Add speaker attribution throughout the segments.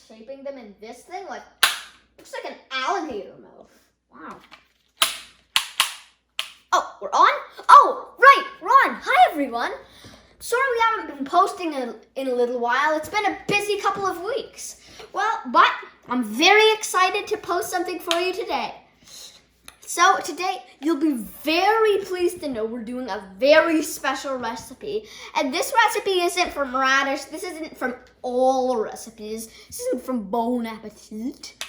Speaker 1: shaping them in this thing. Like, looks like an alligator mouth. Wow. Oh, we're on? Oh, right, we're on. Hi, everyone. Sorry we haven't been posting in a little while. It's been a busy couple of weeks. Well, but I'm very excited to post something for you today. So today, you'll be very pleased to know we're doing a very special recipe. And this recipe isn't from Radish. This isn't from all recipes. This isn't from Bon Appetit.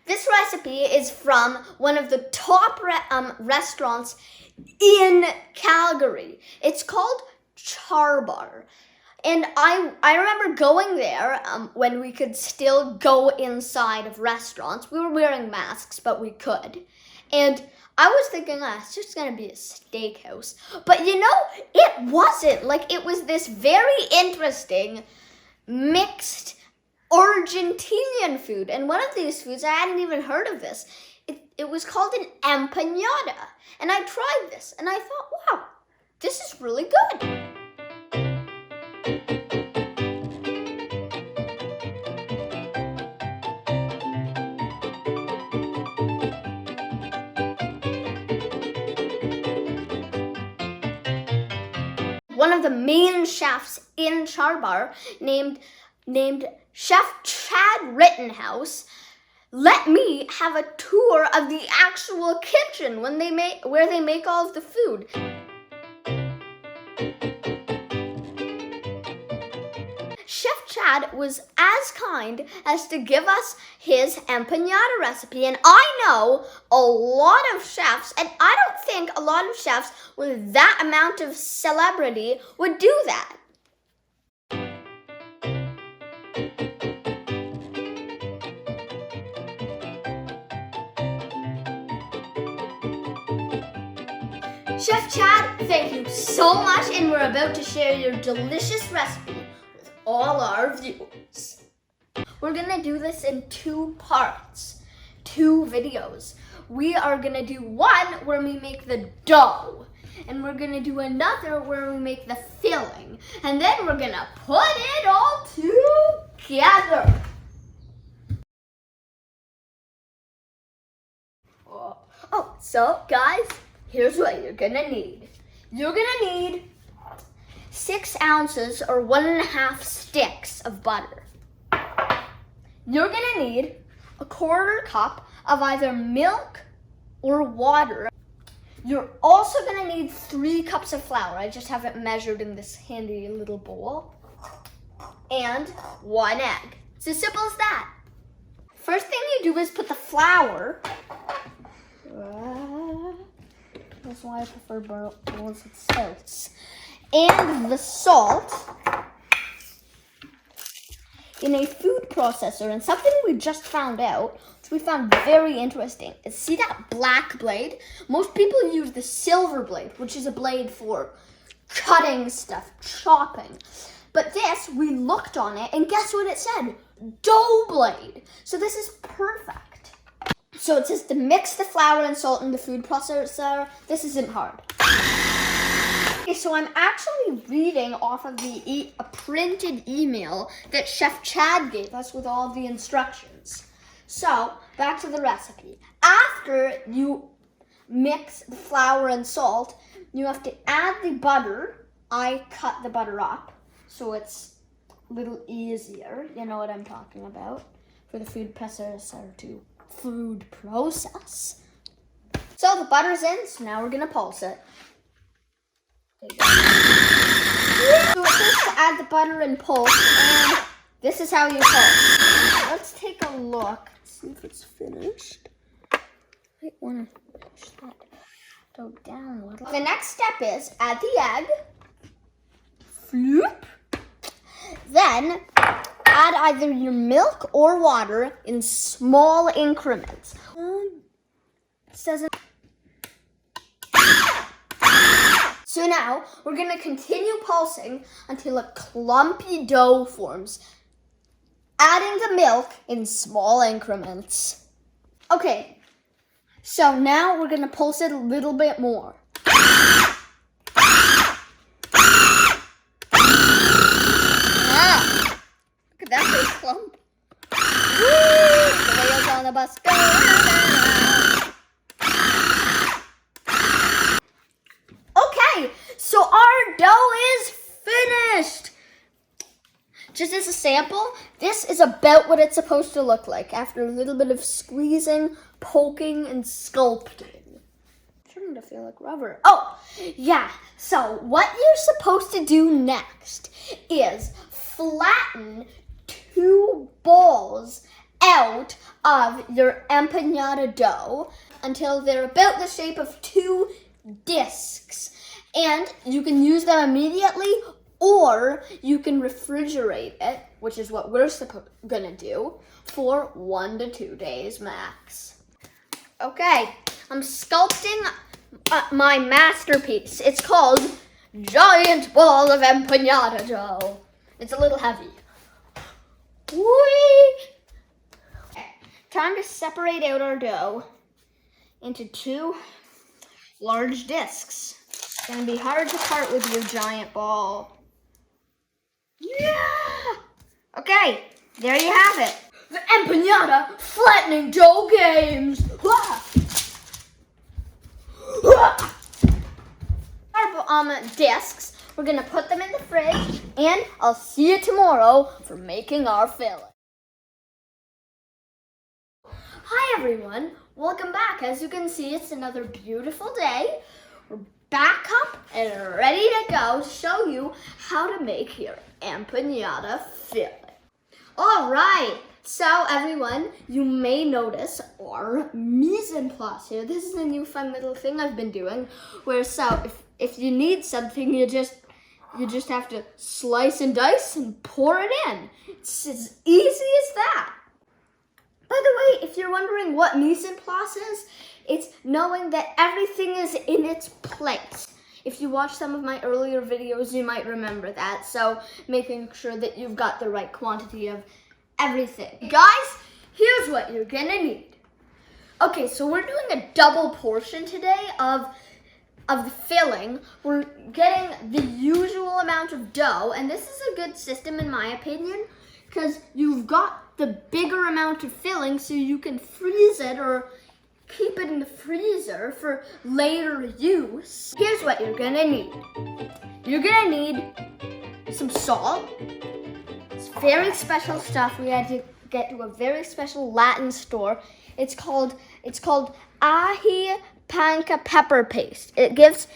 Speaker 1: This recipe is from one of the top restaurants in Calgary. It's called Charbar. And I remember going there when we could still go inside of restaurants. We were wearing masks, but we could. And I was thinking, it's just going to be a steakhouse. But you know, it wasn't. Like, it was this very interesting mixed Argentinian food. And one of these foods, I hadn't even heard of this. It was called an empanada. And I tried this, and I thought, wow, this is really good. One of the main chefs in Charbar, named Chef Chad Rittenhouse, let me have a tour of the actual kitchen where they make all of the food. Chef Chad was as kind as to give us his empanada recipe. And I know a lot of chefs, and I don't think a lot of chefs with that amount of celebrity would do that. Chef Chad, thank you so much, and we're about to share your delicious recipe with all our viewers. We're gonna do this in 2 parts, 2 videos. We are gonna do one where we make the dough, and we're gonna do another where we make the filling, and then we're gonna put it all together. So guys, here's what you're gonna need. You're gonna need 6 ounces or 1.5 sticks of butter. You're gonna need a 1/4 cup of either milk or water. You're also gonna need 3 cups of flour. I just have it measured in this handy little bowl. And 1 egg. It's as simple as that. First thing you do is put the flour. That's why I prefer bowls with spouts. And the salt in a food processor. And something we just found out, which we found very interesting, is see that black blade? Most people use the silver blade, which is a blade for cutting stuff, chopping. But this, we looked on it, and guess what it said? Dough blade. So this is perfect. So it says to mix the flour and salt in the food processor. This isn't hard. Okay, so I'm actually reading off of a printed email that Chef Chad gave us with all the instructions. So, back to the recipe. After you mix the flour and salt, you have to add the butter. I cut the butter up so it's a little easier. You know what I'm talking about. For the food processor to food process. So the butter's in, so now we're gonna pulse it. So it says to add the butter and pulse, and this is how you pulse. Let's take a look, see if it's finished. I might wanna push that dough down a little. The next step is add the egg. Floop. Then add either your milk or water in small increments. So now we're going to continue pulsing until a clumpy dough forms, adding the milk in small increments. Okay, so now we're going to pulse it a little bit more. Look at that big clump. the bus go. Okay, so our dough is finished. Just as a sample, this is about what it's supposed to look like after a little bit of squeezing, poking, and sculpting. It's starting to feel like rubber. Oh, yeah. So what you're supposed to do next is flatten 2 balls out of your empanada dough until they're about the shape of 2 discs. And you can use them immediately, or you can refrigerate it, which is what we're gonna do, for 1 to 2 days max. Okay, I'm sculpting my masterpiece. It's called Giant Ball of Empanada Dough. It's a little heavy. Whee! Okay, time to separate out our dough into 2 large discs. It's gonna be hard to part with your giant ball. Yeah! Okay, there you have it. The empanada flattening dough games. Our discs, we're gonna put them in the fridge, and I'll see you tomorrow for making our filling. Hi everyone, welcome back. As you can see, it's another beautiful day. We're back up and ready to go to show you how to make your empanada filling. All right, so everyone, you may notice our mise en place here. This is a new fun little thing I've been doing, where if you need something, you just have to slice and dice and pour it in. It's as easy as that. By the way, if you're wondering what mise en place is, it's knowing that everything is in its place. If you watch some of my earlier videos, you might remember that. So making sure that you've got the right quantity of everything. Guys, here's what you're gonna need. Okay, so we're doing a double portion today of the filling. We're getting the usual amount of dough, and this is a good system in my opinion, because you've got the bigger amount of filling so you can freeze it or keep it in the freezer for later use. Here's what you're gonna need. You're gonna need some salt. It's very special stuff. We had to get to a very special Latin store. It's called ají panca pepper paste. It gives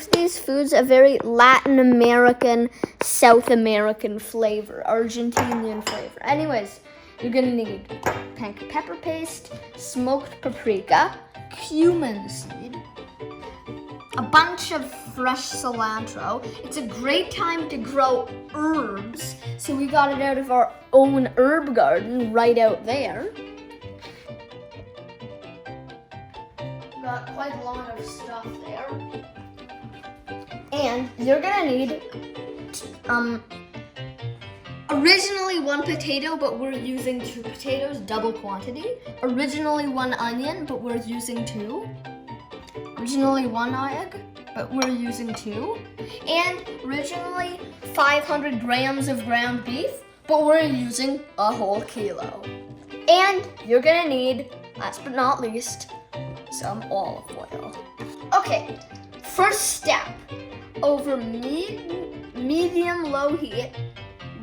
Speaker 1: these foods a very Latin American, South American flavor, Argentinian flavor. Anyways, you're gonna need panca pepper paste, smoked paprika, cumin seed, a bunch of fresh cilantro. It's a great time to grow herbs, so we got it out of our own herb garden right out there. Got quite a lot of stuff there. And you're gonna need originally 1 potato, but we're using 2 potatoes, double quantity. Originally 1 onion, but we're using 2. Originally 1 egg, but we're using 2. And originally 500 grams of ground beef, but we're using a whole kilo. And you're gonna need, last but not least, some olive oil. Okay, first step, over medium-low heat,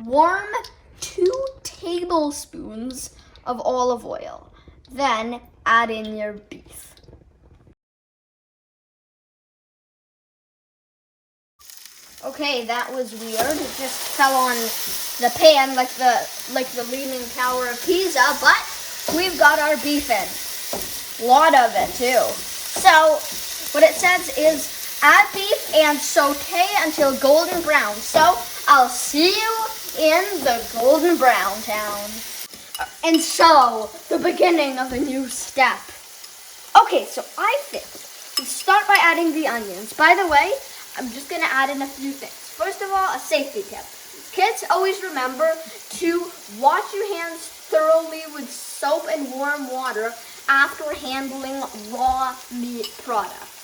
Speaker 1: warm 2 tablespoons of olive oil. Then add in your beef. Okay, that was weird. It just fell on the pan like the Leaning Tower of Pisa, but we've got our beef in. A lot of it too. So what it says is add beef and saute until golden brown. So I'll see you in the golden brown town. And so the beginning of a new step. Okay, so I think we start by adding the onions. By the way, I'm just gonna add in a few things. First of all, a safety tip. Kids, always remember to wash your hands thoroughly with soap and warm water after handling raw meat products.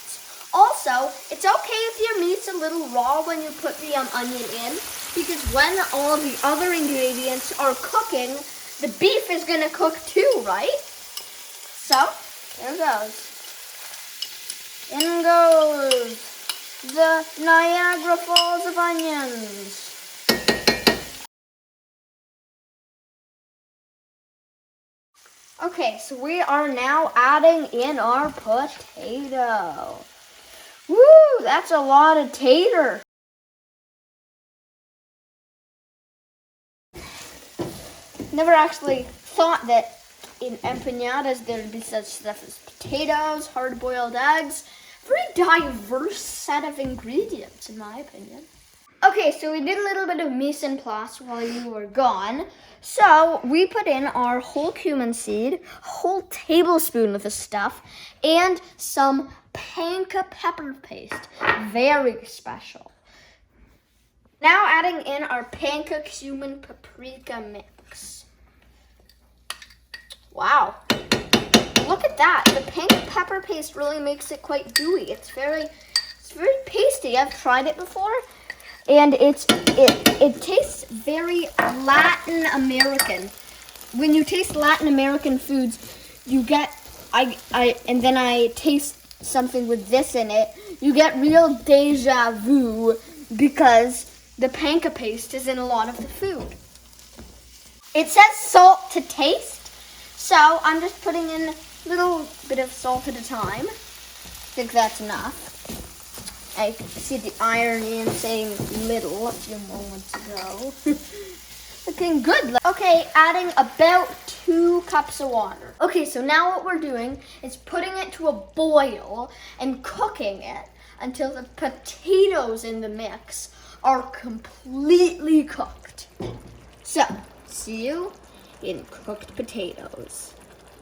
Speaker 1: Also, it's okay if your meat's a little raw when you put the onion in, because when all of the other ingredients are cooking, the beef is gonna cook too, right? So, there goes. In goes the Niagara Falls of onions. Okay, so we are now adding in our potato. Woo, that's a lot of tater. Never actually thought that in empanadas there'd be such stuff as potatoes, hard-boiled eggs. Very diverse set of ingredients, in my opinion. Okay, so we did a little bit of mise en place while you were gone. So we put in our whole cumin seed, a whole tablespoon of the stuff, and some panko pepper paste. Very special. Now adding in our panko cumin paprika mix. Wow. Look at that. The panko pepper paste really makes it quite gooey. It's very pasty. I've tried it before. And it tastes very Latin American. When you taste Latin American foods, you get and then I taste something with this in it, you get real deja vu because the panko paste is in a lot of the food. It says salt to taste, so I'm just putting in a little bit of salt at a time. I think that's enough. I see the irony in saying little a few moments ago. Looking good. Okay, adding about 2 cups of water. Okay, so now what we're doing is putting it to a boil and cooking it until the potatoes in the mix are completely cooked. So, see you in cooked potatoes.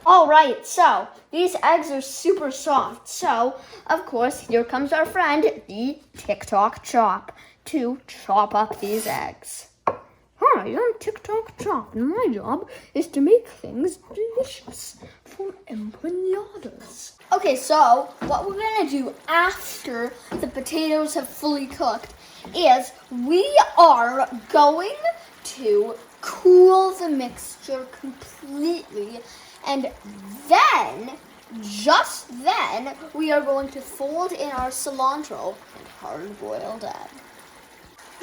Speaker 1: All right, so these eggs are super soft. So, of course, here comes our friend, the TikTok Chop, to chop up these eggs. Hi, I'm TikTok Chop, and my job is to make things delicious for empanadas. Okay, so what we're gonna do after the potatoes have fully cooked is we are going to cool the mixture completely. And then, just then, we are going to fold in our cilantro and hard-boiled egg.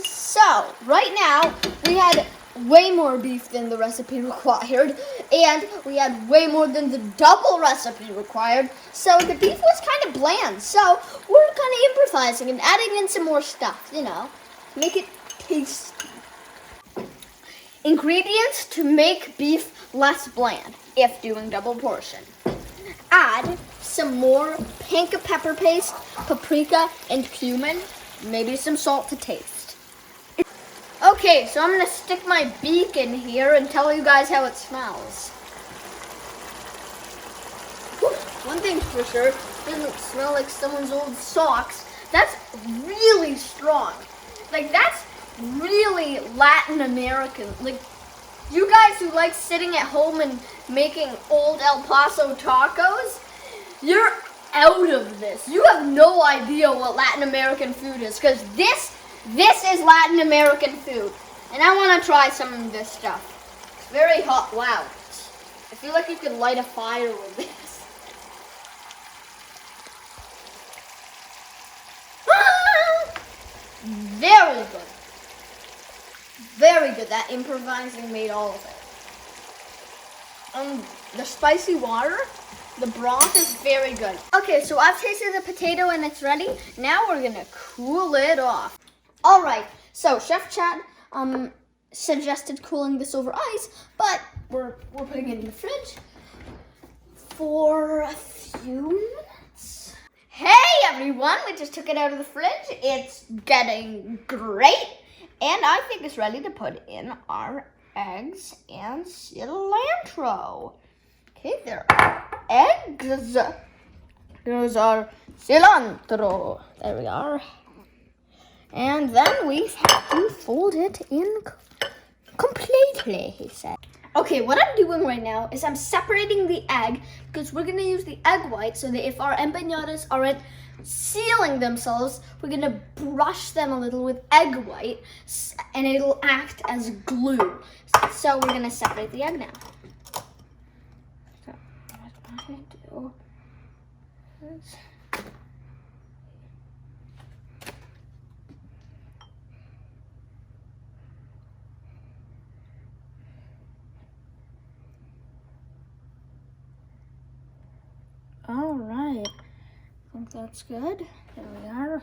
Speaker 1: So, right now, we had way more beef than the recipe required, and we had way more than the double recipe required, so the beef was kind of bland. So, we're kind of improvising and adding in some more stuff, make it tasty. Ingredients to make beef less bland, if doing double portion. Add some more panko pepper paste, paprika, and cumin. Maybe some salt to taste. Okay, so I'm gonna stick my beak in here and tell you guys how it smells. One thing's for sure, it doesn't smell like someone's old socks. That's really strong. That's really Latin American. You guys who like sitting at home and making old El Paso tacos, you're out of this. You have no idea what Latin American food is, because this is Latin American food. And I want to try some of this stuff. It's very hot. Wow. I feel like you could light a fire with this. Very good. Very good. That improvising made all of it. The spicy water, the broth is very good. Okay, so I've tasted the potato and it's ready. Now we're gonna cool it off. All right, so Chef Chad suggested cooling this over ice, but we're putting it in the fridge for a few minutes. Hey everyone, we just took it out of the fridge. It's getting great. And I think it's ready to put in our eggs and cilantro. Okay, there are eggs. There's our cilantro. There we are. And then we have to fold it in completely, he said. Okay, what I'm doing right now is I'm separating the egg because we're going to use the egg white so that if our empanadas aren't sealing themselves, we're going to brush them a little with egg white and it'll act as glue. So we're going to separate the egg now. I do is all right. I think that's good. There we are.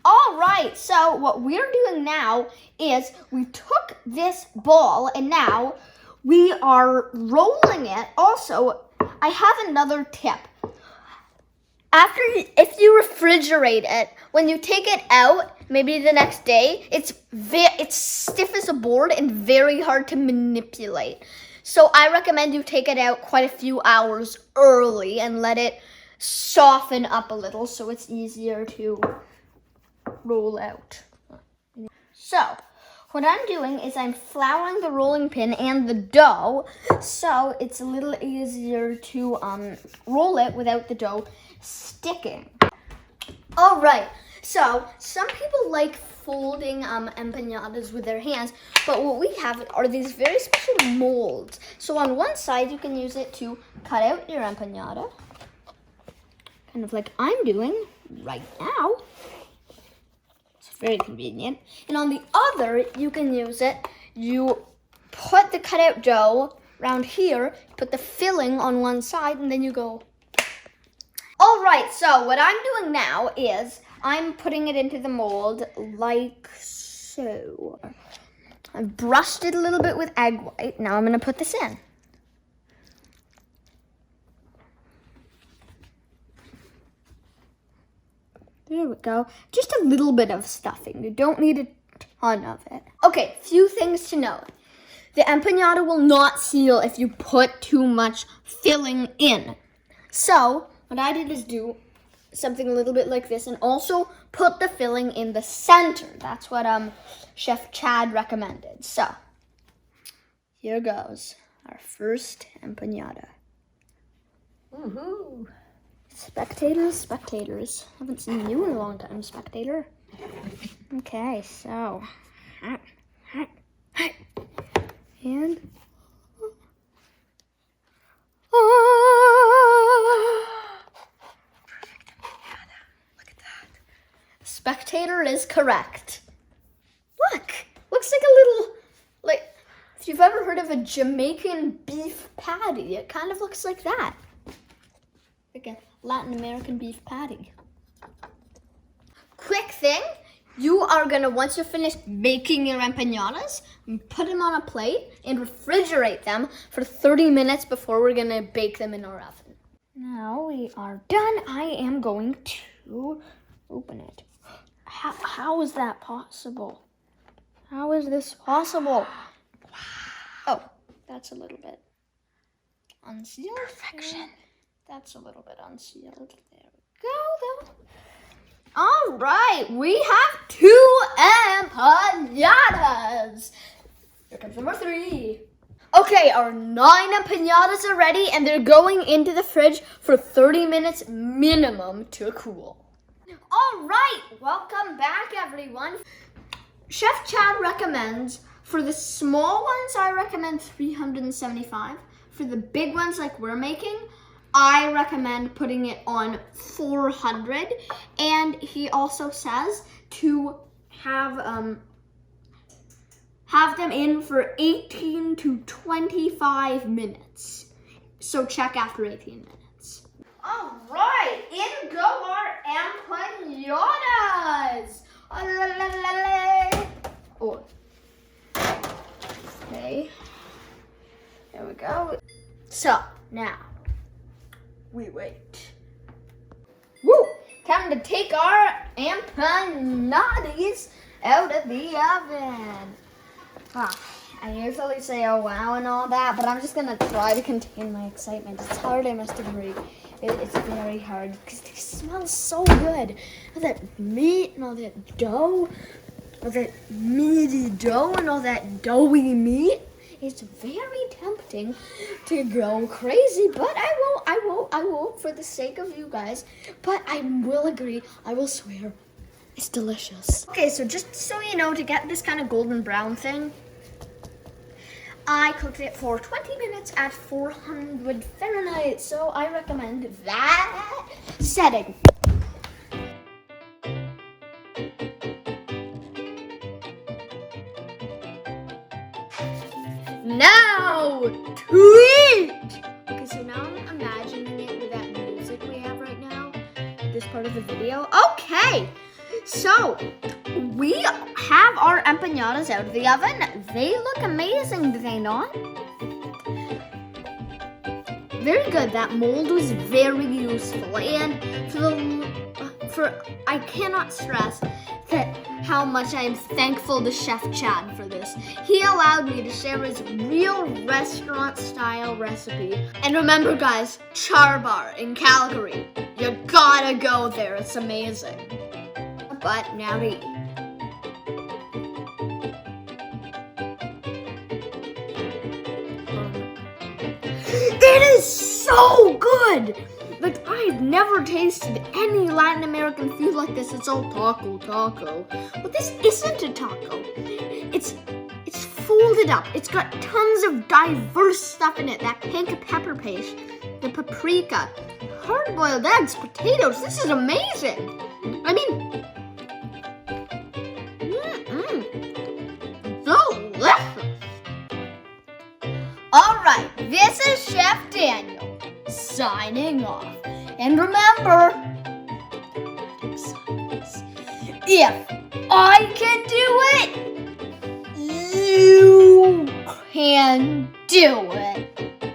Speaker 1: All right, so what we're doing now is we took this ball and now we are rolling it. Also, I have another tip. If you refrigerate it, when you take it out, maybe the next day, it's stiff as a board and very hard to manipulate. So I recommend you take it out quite a few hours early and let it soften up a little so it's easier to roll out. So what I'm doing is I'm flouring the rolling pin and the dough so it's a little easier to roll it without the dough sticking. All right, so some people like folding empanadas with their hands, but what we have are these very special molds. So on one side, you can use it to cut out your empanada, kind of like I'm doing right now. It's very convenient. And on the other, you can use it, you put the cutout dough around here, put the filling on one side, and then you go. All right, so what I'm doing now is I'm putting it into the mold like so. I brushed it a little bit with egg white. Now I'm gonna put this in. There we go. Just a little bit of stuffing. You don't need a ton of it. Okay, few things to note. The empanada will not seal if you put too much filling in. So what I did is do something a little bit like this and also put the filling in the center. That's what Chef Chad recommended. So here goes our first empanada. Woohoo! Spectators. Haven't seen you in a long time, spectator. Okay, so and spectator is correct. Look, looks like a little, like, if you've ever heard of a Jamaican beef patty, it kind of looks like that. Like a Latin American beef patty. Quick thing, you are gonna, once you're finished baking your empanadas, put them on a plate and refrigerate them for 30 minutes before we're gonna bake them in our oven. Now we are done. I am going to open it. How is that possible? How is this possible? Wow. Oh, that's a little bit unsealed. Perfection. That's a little bit unsealed. There we go, though. All right, we have 2 empanadas. Here comes number 3. Okay, our 9 empanadas are ready, and they're going into the fridge for 30 minutes minimum to cool. All right, welcome back, everyone. Chef Chad recommends, for the small ones, I recommend 375. For the big ones like we're making, I recommend putting it on 400. And he also says to have them in for 18 to 25 minutes. So check after 18 minutes. All right, in go our empanadas. Oh. Okay, there we go. So now we wait. Woo! Time to take our empanadas out of the oven. I usually say oh wow and all that, but I'm just gonna try to contain my excitement. It's hard, I must agree. It's very hard because they smell so good. All that meat and all that dough, all that meaty dough and all that doughy meat. It's very tempting to go crazy, but I won't for the sake of you guys. But I will agree, I will swear, it's delicious. Okay, so just so you know, to get this kind of golden brown thing, I cooked it for 20 minutes at 400 Fahrenheit. Alright, so I recommend that setting. Now to eat! Okay, so now I'm imagining it with that music we have right now, this part of the video. Okay, so we have our empanadas out of the oven. They look amazing, do they not? Very good. That mold was very useful, and I cannot stress that how much I am thankful to Chef Chad for this. He allowed me to share his real restaurant-style recipe. And remember, guys, Charbar in Calgary. You gotta go there. It's amazing. But now to eat. It is so good! Like, I've never tasted any Latin American food like this. It's all taco. But this isn't a taco. It's folded up. It's got tons of diverse stuff in it. That pink pepper paste, the paprika, hard-boiled eggs, potatoes. This is amazing. I mean, delicious. All right, this is Chef Daniel signing off. And remember, if I can do it, you can do it.